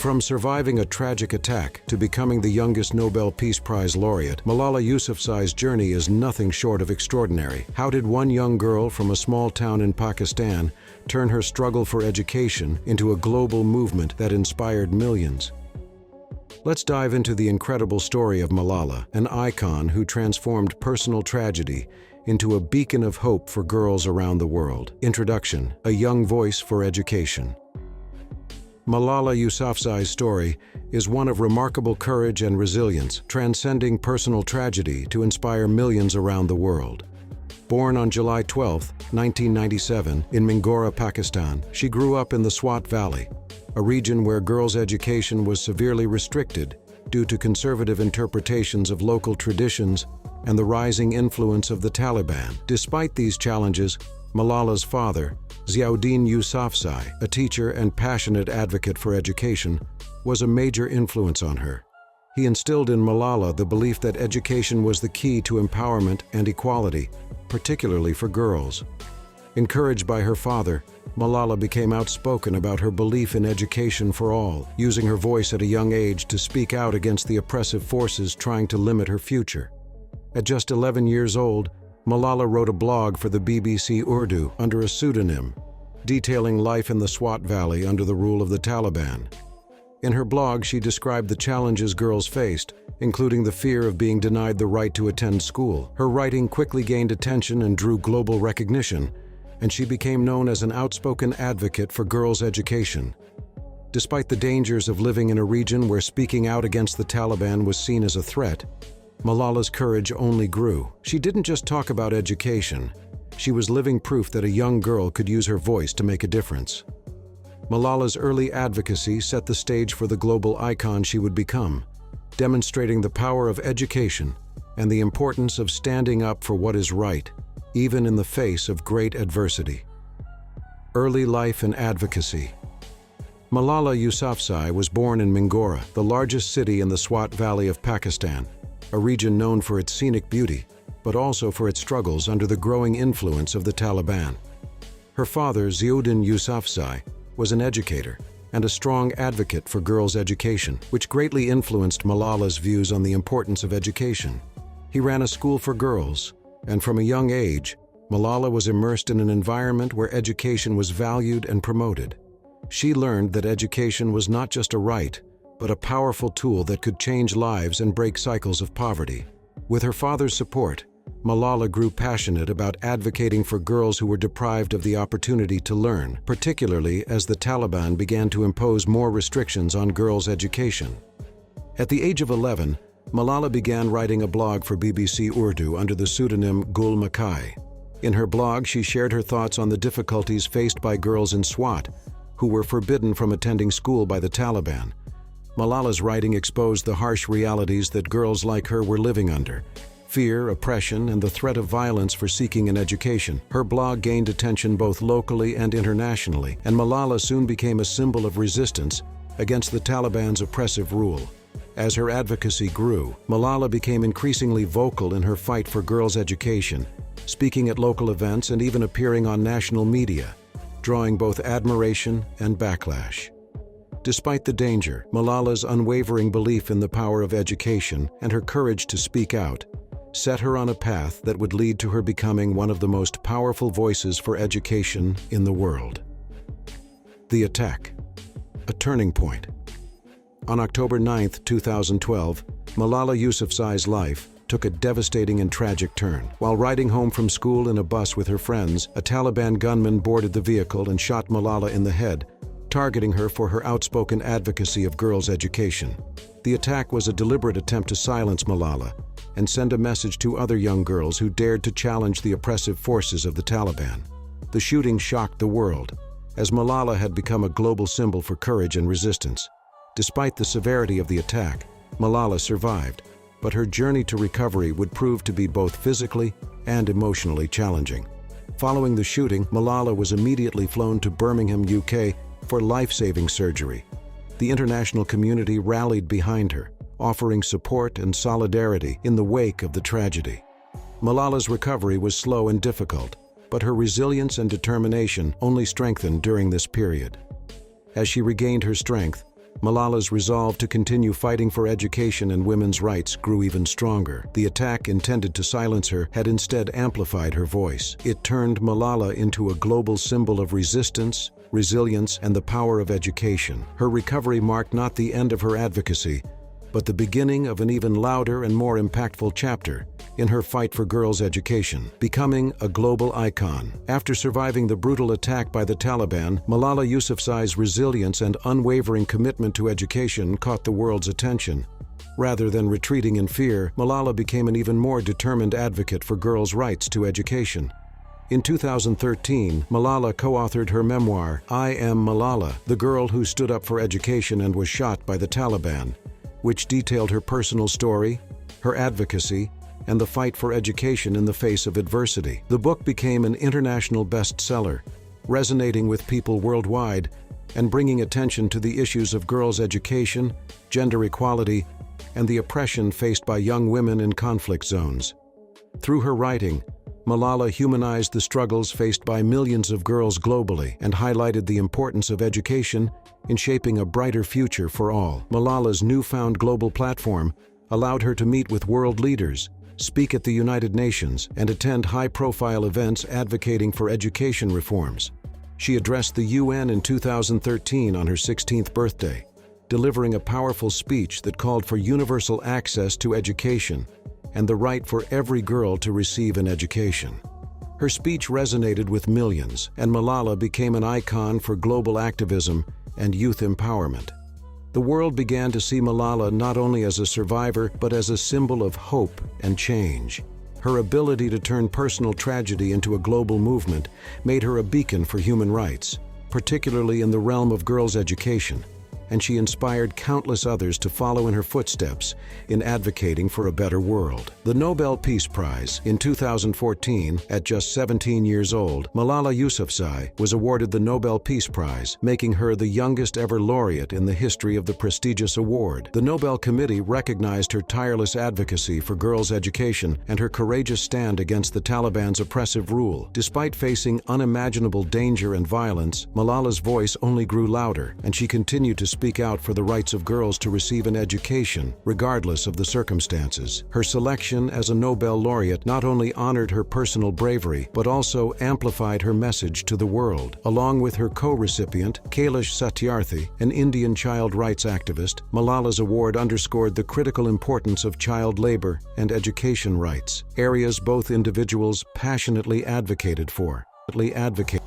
From surviving a tragic attack to becoming the youngest Nobel Peace Prize laureate, Malala Yousafzai's journey is nothing short of extraordinary. How did one young girl from a small town in Pakistan turn her struggle for education into a global movement that inspired millions? Let's dive into the incredible story of Malala, an icon who transformed personal tragedy into a beacon of hope for girls around the world. Introduction: A young voice for education. Malala Yousafzai's story is one of remarkable courage and resilience, transcending personal tragedy to inspire millions around the world. Born on July 12, 1997, in Mingora, Pakistan, she grew up in the Swat Valley, a region where girls' education was severely restricted due to conservative interpretations of local traditions and the rising influence of the Taliban. Despite these challenges, Malala's father, Ziauddin Yousafzai, a teacher and passionate advocate for education, was a major influence on her. He instilled in Malala the belief that education was the key to empowerment and equality, particularly for girls. Encouraged by her father, Malala became outspoken about her belief in education for all, using her voice at a young age to speak out against the oppressive forces trying to limit her future. At just 11 years old, Malala wrote a blog for the BBC Urdu under a pseudonym, detailing life in the Swat Valley under the rule of the Taliban. In her blog, she described the challenges girls faced, including the fear of being denied the right to attend school. Her writing quickly gained attention and drew global recognition, and she became known as an outspoken advocate for girls' education. Despite the dangers of living in a region where speaking out against the Taliban was seen as a threat, Malala's courage only grew. She didn't just talk about education. She was living proof that a young girl could use her voice to make a difference. Malala's early advocacy set the stage for the global icon she would become, demonstrating the power of education and the importance of standing up for what is right, even in the face of great adversity. Early life and advocacy. Malala Yousafzai was born in Mingora, the largest city in the Swat Valley of Pakistan, a region known for its scenic beauty, but also for its struggles under the growing influence of the Taliban. Her father, Ziauddin Yousafzai, was an educator and a strong advocate for girls' education, which greatly influenced Malala's views on the importance of education. He ran a school for girls, and from a young age, Malala was immersed in an environment where education was valued and promoted. She learned that education was not just a right, but a powerful tool that could change lives and break cycles of poverty. With her father's support, Malala grew passionate about advocating for girls who were deprived of the opportunity to learn, particularly as the Taliban began to impose more restrictions on girls' education. At the age of 11, Malala began writing a blog for BBC Urdu under the pseudonym Gul Makai. In her blog, she shared her thoughts on the difficulties faced by girls in Swat, who were forbidden from attending school by the Taliban. Malala's writing exposed the harsh realities that girls like her were living under: fear, oppression, and the threat of violence for seeking an education. Her blog gained attention both locally and internationally, and Malala soon became a symbol of resistance against the Taliban's oppressive rule. As her advocacy grew, Malala became increasingly vocal in her fight for girls' education, speaking at local events and even appearing on national media, drawing both admiration and backlash. Despite the danger, Malala's unwavering belief in the power of education and her courage to speak out set her on a path that would lead to her becoming one of the most powerful voices for education in the world. The attack. A turning point. On October 9, 2012, Malala Yousafzai's life took a devastating and tragic turn. While riding home from school in a bus with her friends, a Taliban gunman boarded the vehicle and shot Malala in the head, targeting her for her outspoken advocacy of girls' education. The attack was a deliberate attempt to silence Malala and send a message to other young girls who dared to challenge the oppressive forces of the Taliban. The shooting shocked the world, as Malala had become a global symbol for courage and resistance. Despite the severity of the attack, Malala survived, but her journey to recovery would prove to be both physically and emotionally challenging. Following the shooting, Malala was immediately flown to Birmingham, UK, for life-saving surgery. The international community rallied behind her, offering support and solidarity in the wake of the tragedy. Malala's recovery was slow and difficult, but her resilience and determination only strengthened during this period. As she regained her strength, Malala's resolve to continue fighting for education and women's rights grew even stronger. The attack intended to silence her had instead amplified her voice. It turned Malala into a global symbol of resistance, resilience, and the power of education. Her recovery marked not the end of her advocacy, but the beginning of an even louder and more impactful chapter in her fight for girls' education, becoming a global icon. After surviving the brutal attack by the Taliban, Malala Yousafzai's resilience and unwavering commitment to education caught the world's attention. Rather than retreating in fear, Malala became an even more determined advocate for girls' rights to education. In 2013, Malala co-authored her memoir, I Am Malala, the girl who stood up for education and was shot by the Taliban, which detailed her personal story, her advocacy, and the fight for education in the face of adversity. The book became an international bestseller, resonating with people worldwide and bringing attention to the issues of girls' education, gender equality, and the oppression faced by young women in conflict zones. Through her writing, Malala humanized the struggles faced by millions of girls globally and highlighted the importance of education in shaping a brighter future for all. Malala's newfound global platform allowed her to meet with world leaders, speak at the United Nations, and attend high-profile events advocating for education reforms. She addressed the UN in 2013 on her 16th birthday, delivering a powerful speech that called for universal access to education and the right for every girl to receive an education. Her speech resonated with millions, and Malala became an icon for global activism and youth empowerment. The world began to see Malala not only as a survivor, but as a symbol of hope and change. Her ability to turn personal tragedy into a global movement made her a beacon for human rights, particularly in the realm of girls' education, and she inspired countless others to follow in her footsteps in advocating for a better world. The Nobel Peace Prize in 2014, at just 17 years old, Malala Yousafzai was awarded the Nobel Peace Prize, making her the youngest ever laureate in the history of the prestigious award. The Nobel Committee recognized her tireless advocacy for girls' education and her courageous stand against the Taliban's oppressive rule. Despite facing unimaginable danger and violence, Malala's voice only grew louder, and she continued to speak out for the rights of girls to receive an education, regardless of the circumstances. Her selection as a Nobel laureate not only honored her personal bravery, but also amplified her message to the world. Along with her co-recipient, Kailash Satyarthi, an Indian child rights activist, Malala's award underscored the critical importance of child labor and education rights, areas both individuals passionately advocated for.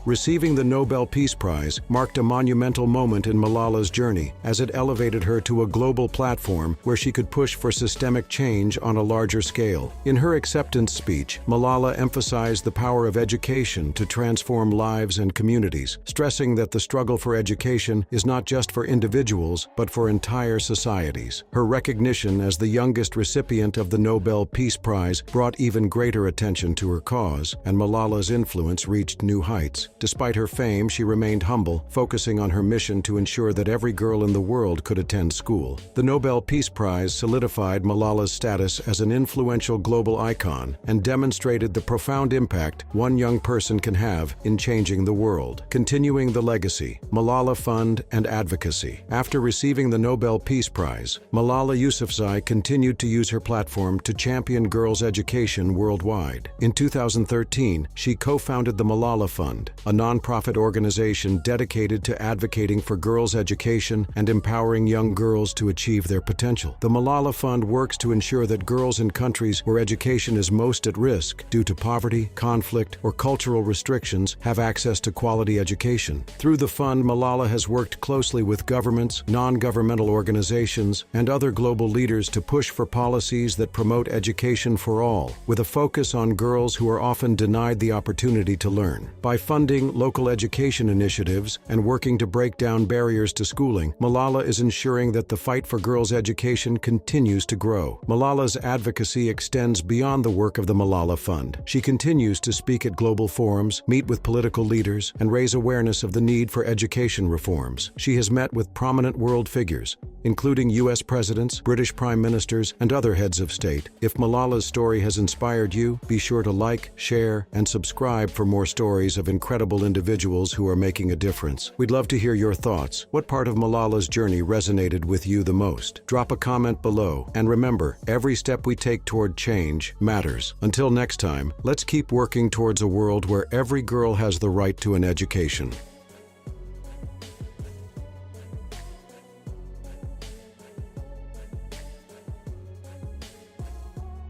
Receiving the Nobel Peace Prize marked a monumental moment in Malala's journey, as it elevated her to a global platform where she could push for systemic change on a larger scale. In her acceptance speech, Malala emphasized the power of education to transform lives and communities, stressing that the struggle for education is not just for individuals, but for entire societies. Her recognition as the youngest recipient of the Nobel Peace Prize brought even greater attention to her cause, and Malala's influence reached new heights. Despite her fame, she remained humble, focusing on her mission to ensure that every girl in the world could attend school. The Nobel Peace Prize solidified Malala's status as an influential global icon and demonstrated the profound impact one young person can have in changing the world. Continuing the legacy, Malala Fund and advocacy. After receiving the Nobel Peace Prize, Malala Yousafzai continued to use her platform to champion girls' education worldwide. In 2013, she co-founded the Malala Fund, a non-profit organization dedicated to advocating for girls' education and empowering young girls to achieve their potential. The Malala Fund works to ensure that girls in countries where education is most at risk due to poverty, conflict, or cultural restrictions have access to quality education. Through the fund, Malala has worked closely with governments, non-governmental organizations, and other global leaders to push for policies that promote education for all, with a focus on girls who are often denied the opportunity to learn. By funding local education initiatives and working to break down barriers to schooling, Malala is ensuring that the fight for girls' education continues to grow. Malala's advocacy extends beyond the work of the Malala Fund. She continues to speak at global forums, meet with political leaders, and raise awareness of the need for education reforms. She has met with prominent world figures, including U.S. presidents, British prime ministers, and other heads of state. If Malala's story has inspired you, be sure to like, share, and subscribe for more stories of incredible individuals who are making a difference. We'd love to hear your thoughts. What part of Malala's journey resonated with you the most? Drop a comment below. And remember, every step we take toward change matters. Until next time, let's keep working towards a world where every girl has the right to an education.